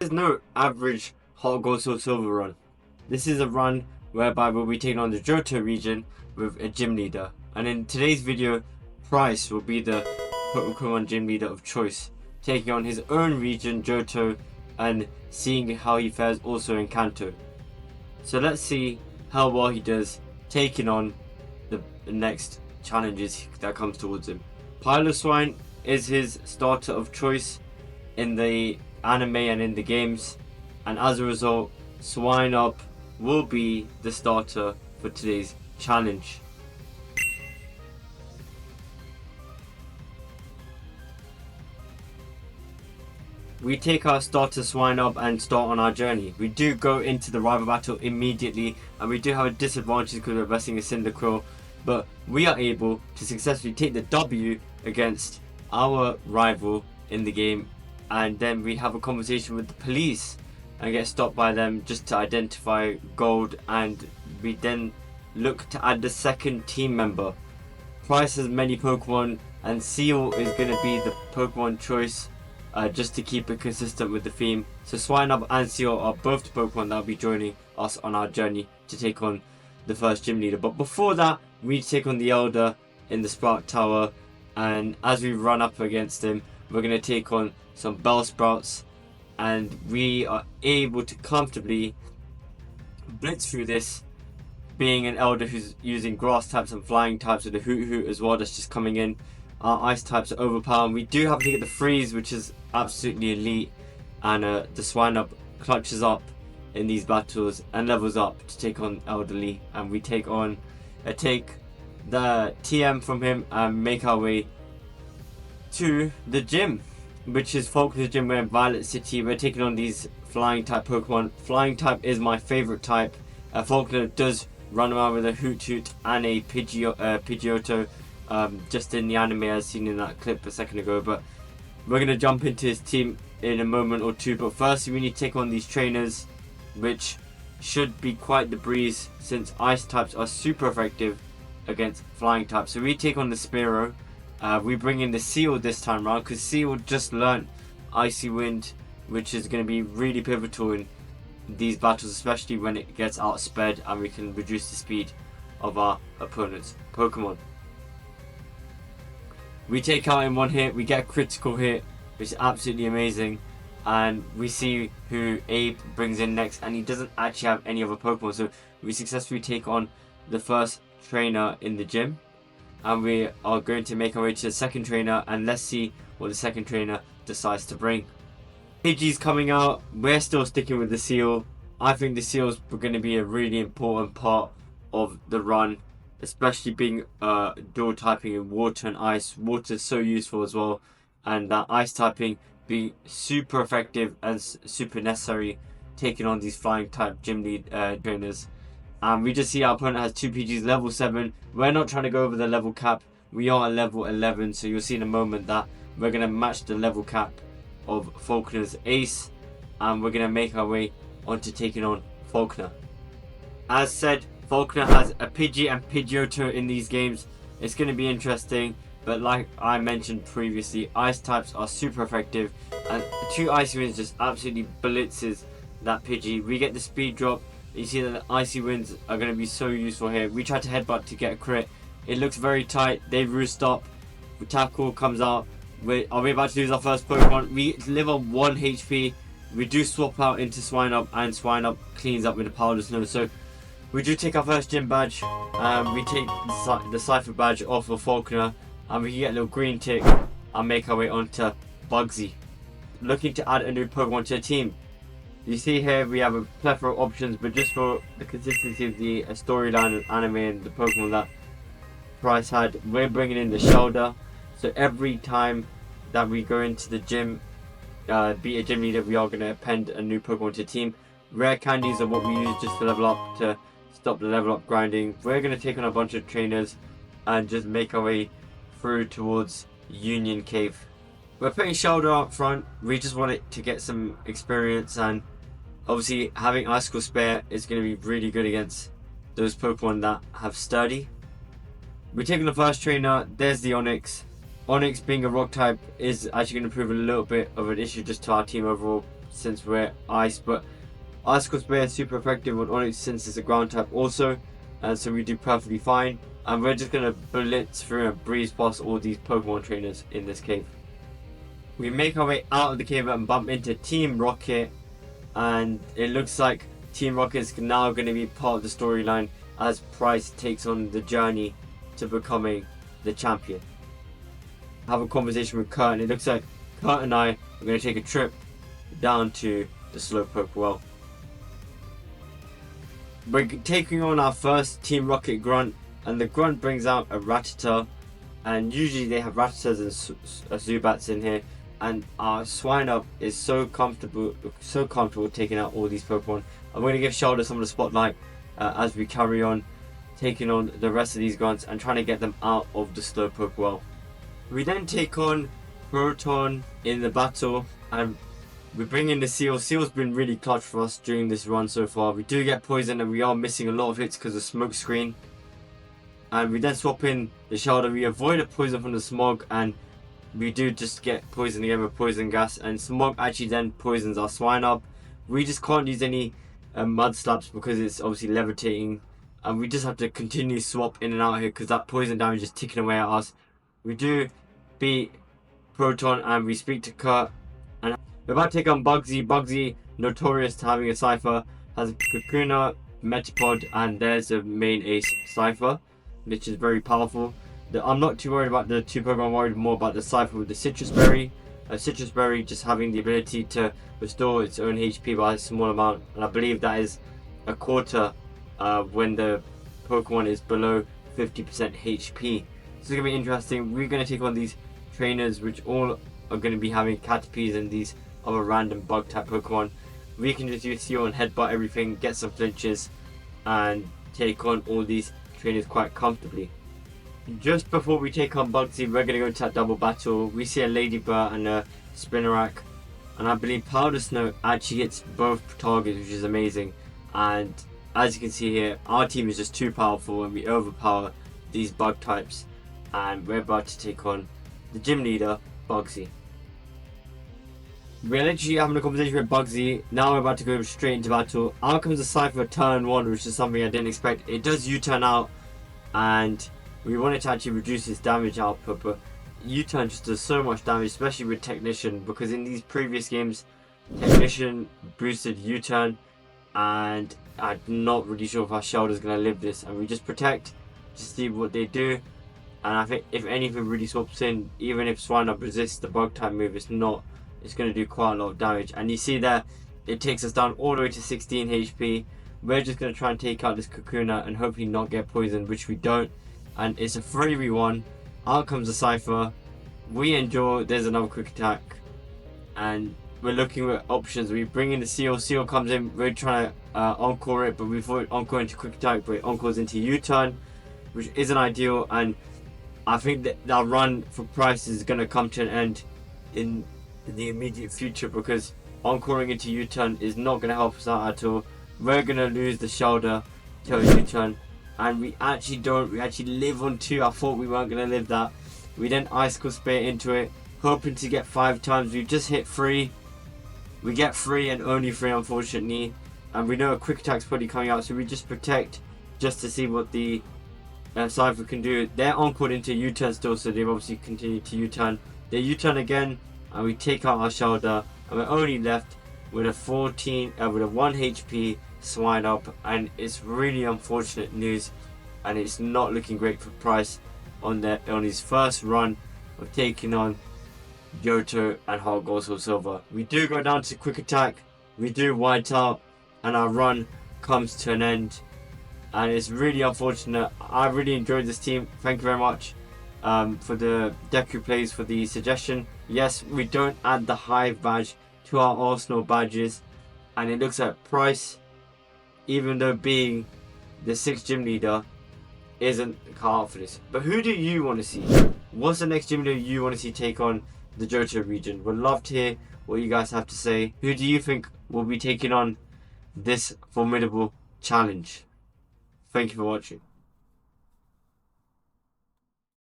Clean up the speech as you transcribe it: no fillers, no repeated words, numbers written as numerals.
There's no average HeartGold SoulSilver run. This is a run whereby we'll be taking on the Johto region with a gym leader. And in today's video, Pryce will be the Pokemon gym leader of choice, taking on his own region, Johto, and seeing how he fares also in Kanto. So let's see how well he does taking on the next challenges that comes towards him. Piloswine is his starter of choice in the anime and in the games, and as a result, Swinub will be the starter for today's challenge. We take our starter Swinub and start on our journey. We do go into the rival battle immediately, and we do have a disadvantage because we're versing a Cyndaquil, but we are able to successfully take the W against our rival in the game, and then we have a conversation with the police and get stopped by them just to identify gold, and we then look to add the second team member. Pryce has many Pokemon, and Seal is going to be the Pokemon choice just to keep it consistent with the theme. So Swinub and Seal are both the Pokemon that will be joining us on our journey to take on the first gym leader. But before that, we take on the Elder in the Sprout Tower, and as we run up against him, we're going to take on some Bellsprouts, and we are able to comfortably blitz through this, being an Elder who's using grass types and flying types with the Hoot as well that's just coming in. Our ice types are overpowered. We do have to get the freeze, which is absolutely elite, and the Swinub clutches up in these battles and levels up to take on Elderly, and we take the TM from him and make our way to the gym, which is Falkner's gym. We're in Violet City. We're taking on these flying type Pokemon. Flying type is my favorite type. Falkner does run around with a Hoot and a Pidgeotto, just in the anime as seen in that clip a second ago, but we're going to jump into his team in a moment or two. But first we need to take on these trainers, which should be quite the breeze since ice types are super effective against flying types. So we take on the Spearow. We bring in the Seal this time around because Seal just learnt Icy Wind, which is going to be really pivotal in these battles, especially when it gets outsped and we can reduce the speed of our opponent's Pokemon. We take out in one hit, we get a critical hit, which is absolutely amazing, and we see who Abe brings in next, and he doesn't actually have any other Pokemon, so we successfully take on the first trainer in the gym, and we are going to make our way to the second trainer, and let's see what the second trainer decides to bring. Pidgey's coming out. We're still sticking with the Seal. I think the Seal's going to be a really important part of the run, especially being dual typing in water and ice. Water is so useful as well, and that ice typing be super effective and super necessary taking on these flying type gym lead trainers. And we just see our opponent has 2 PGs level 7. We're not trying to go over the level cap. We are at level 11, so you'll see in a moment that we're going to match the level cap of Falkner's Ace, and we're going to make our way onto taking on Falkner. As said, Falkner has a Pidgey and Pidgeotto in these games. It's going to be interesting, but like I mentioned previously, ice types are super effective, and 2 Icy Winds just absolutely blitzes that Pidgey. We get the speed drop. You see that the Icy Winds are going to be so useful here. We try to headbutt to get a crit. It looks very tight. They roost up. The tackle comes out. Are we about to lose our first Pokemon? We live on 1 HP. We do swap out into Swinub, and Swinub cleans up with the Powder Snow. So we do take our first gym badge. We take the Cypher badge off of Falkner, and we can get a little green tick and make our way onto Bugsy. Looking to add a new Pokemon to the team. You see here we have a plethora of options, but just for the consistency of the storyline and anime and the Pokemon that Pryce had, we're bringing in the Shelder. So every time that we go into the gym, be a gym leader, we are going to append a new Pokemon to the team. Rare candies are what we use just to level up, to stop the level up grinding. We're going to take on a bunch of trainers and just make our way through towards Union Cave. We're putting Shelder up front. We just want it to get some experience, and obviously having Icicle Spare is going to be really good against those Pokemon that have Sturdy. We're taking the first trainer. There's the Onix. Onix being a rock type is actually going to prove a little bit of an issue just to our team overall. since we're ice, but Icicle Spray is super effective on Onyx since it's a ground type also, and so we do perfectly fine. And we're just gonna blitz through and breeze past all these Pokemon trainers in this cave. We make our way out of the cave and bump into Team Rocket, and it looks like Team Rocket is now going to be part of the storyline as Pryce takes on the journey to becoming the champion. Have a conversation with Kurt, and it looks like Kurt and I are going to take a trip down to the Slowpoke well. We're taking on our first Team Rocket Grunt, and the Grunt brings out a Rattata, and usually they have Rattatas and Zubats in here, and our Swinub is so comfortable taking out all these Pokemon. I'm going to give Shoulder some of the spotlight as we carry on taking on the rest of these Grunts and trying to get them out of the Slowpoke well. We then take on Proton in the battle, and we bring in the Seal. Seal's been really clutch for us during this run so far. We do get poisoned and we are missing a lot of hits because of Smoke Screen. And we then swap in the Shoulder. We avoid a poison from the Smog, and we do just get poisoned again with Poison Gas, and Smog actually then poisons our Swinub. We just can't use any Mud Slaps because it's obviously levitating, and we just have to continue swap in and out here because that poison damage is ticking away at us. We do beat Proton and we speak to Kurt, and we're about to take on Bugsy. Bugsy, notorious to having a Cypher, has a Kakuna, Metapod, and there's the main ace Cypher, which is very powerful. I'm not too worried about the two Pokemon, I'm worried more about the Cypher with the Citrus Berry. Citrus Berry just having the ability to restore its own HP by a small amount, and I believe that is a quarter when the Pokemon is below 50% HP. This is going to be interesting. We're going to take on these trainers which all are going to be having Caterpies and these other random bug type Pokemon. We can just use Seal and headbutt everything, get some flinches, and take on all these trainers quite comfortably. Just before we take on Bugsy, we're going to go into that double battle. We see a Ladybird and a Spinarak, and I believe Powder Snow actually hits both targets, which is amazing. And as you can see here, our team is just too powerful and we overpower these bug types, and we're about to take on the gym leader, Bugsy. We're literally having a conversation with Bugsy. Now we're about to go straight into battle. Out comes a Cypher turn 1, which is something I didn't expect. It does U-turn out, and we wanted to actually reduce its damage output, but U-turn just does so much damage, especially with Technician, because in these previous games, Technician boosted U-turn, and I'm not really sure if our Shoulder's going to live this, and we just protect to see what they do. And I think if anything really swaps in, even if Swinub resists the bug type move, it's going to do quite a lot of damage. And you see there, it takes us down all the way to 16 HP. We're just going to try and take out this Kakuna and hopefully not get poisoned, which we don't. And it's a 3v1. Out comes the Cypher. We endure. There's another quick attack, and we're looking at options. We bring in the Seal. Seal comes in. We're trying to encore it, but we thought encore into quick attack, but it encores into U-turn, which isn't ideal. And I think that our run for Pryce is going to come to an end in the immediate future, because encoring into U-turn is not going to help us out at all. We're going to lose the Shoulder to a U-turn. And we actually don't. We actually live on 2. I thought we weren't going to live that. We then Icicle Spray into it, hoping to get 5 times. We just hit 3. We get 3 and only 3, unfortunately. And we know a quick attack's probably coming out, so we just protect just to see what the Cypher can do. They're encored into U-turn still, so they've obviously continued to U-turn. They U-turn again, and we take out our Shoulder, and we're only left with a 1 HP Swinub, and it's really unfortunate news, and it's not looking great for Pryce on his first run of taking on Johto and HeartGold and SoulSilver. We do go down to quick attack, we do white out, and our run comes to an end, and it's really unfortunate. I really enjoyed this team. Thank you very much for the HydroPlays for the suggestion. Yes, we don't add the Hive badge to our Arsenal badges, and it looks like Pryce, even though being the 6th gym leader, isn't cut out for this. But who do you want to see? What's the next gym leader you want to see take on the Johto region? Would love to hear what you guys have to say. Who do you think will be taking on this formidable challenge? Thank you for watching.